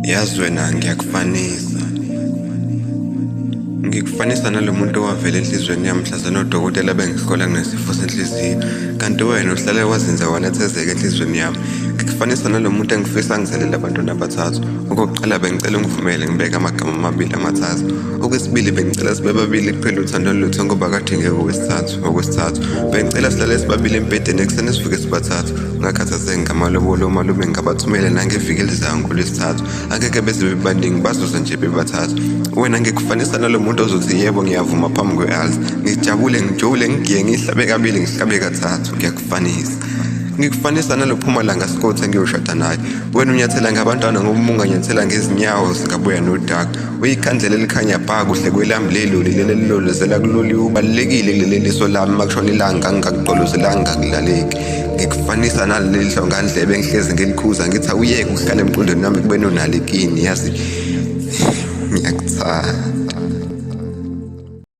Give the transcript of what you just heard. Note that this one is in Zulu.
Yazi wena ngiyakufanisa. Ngikufanisa nalo muntu owavela enhlizweni yami mhla senodokotela bengihlola kunesifo senhliziyo. Kanti wena uhlale wazinza wanethezeka enhlizweni yami. Ngikufanisa nalo muntu engifisa ngizelela abantwana abathathu. Okokuqala bengicela ungivumele ngibeke amagama amabili amathathu. Okwesibili bengicela sibe babili kuphela uthando lutho ngoba kade ngeke okwesithathu. Bengicela silale sibabili embhedeni ekuseni sivuke sibathathu. Ngakhathazeki ngamalobolo malume ngabathumele nangeviki elizayo ngolwesithathu. Angeke beze bebaningi bazuze nje bebathathu. Wena ngikufanisa nalo muntu ozothi yebo ngiyavuma phambi kwe-altar. Ngijabule ngijule ngigiye ngihlabe kabili ngihlabe kathathu ngiyakufanisa. Ngikufanisa nalophumalanga Scott engiyoshada naye. Wena unyathela ngabantwana ngoba unganyathela ngezinyawo singabuya nodaka. Uyikhandlela elikhanya bha kuhle kwelami leloli lelolozela kuloli ubalekile kuleliso lami makushona ilanga ngingakugqolozelanga ngakulaleki. Ngikufanisa naleli hlongandlebe engihlezi ngelikhuza ngithi awuyeke ukuhlala emqondweni nami kubeni unalekini yazi. Ngiyakuthanda.